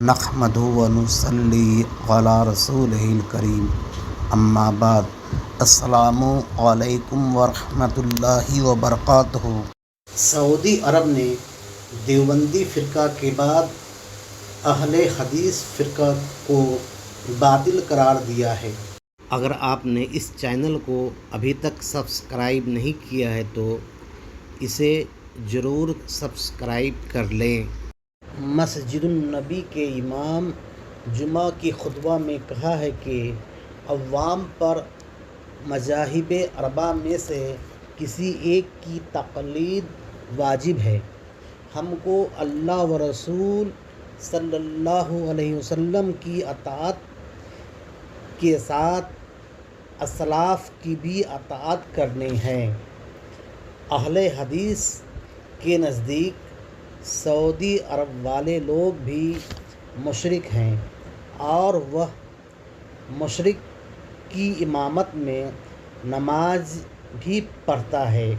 نحمدہ ونصلی علی رسولہ الکریم اما بعد السلام علیکم ورحمۃ اللہ وبرکاتہ۔ سعودی عرب نے دیوبندی فرقہ کے بعد اہل حدیث فرقہ کو باطل قرار دیا ہے۔ اگر آپ نے اس چینل کو ابھی تک سبسکرائب نہیں کیا ہے تو اسے ضرور سبسکرائب کر لیں۔ مسجد النبی کے امام جمعہ کی خطبہ میں کہا ہے کہ عوام پر مذاہب اربعہ میں سے کسی ایک کی تقلید واجب ہے۔ ہم کو اللہ و رسول صلی اللہ علیہ وسلم کی اطاعت کے ساتھ اسلاف کی بھی اطاعت کرنی ہے۔ اہل حدیث کے نزدیک سعودی عرب والے لوگ بھی مشرک ہیں اور وہ مشرک کی امامت میں نماز بھی پڑھتا ہے،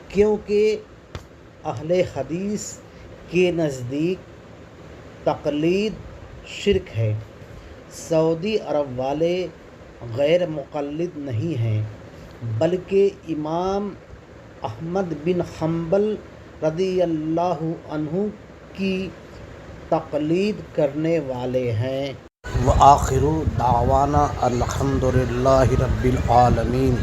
کیونکہ اہل حدیث کے نزدیک تقلید شرک ہے۔ سعودی عرب والے غیر مقلد نہیں ہیں بلکہ امام احمد بن حنبل رضی اللہ عنہ کی تقلید کرنے والے ہیں۔ وآخر دعوانا الحمد للہ رب العالمین۔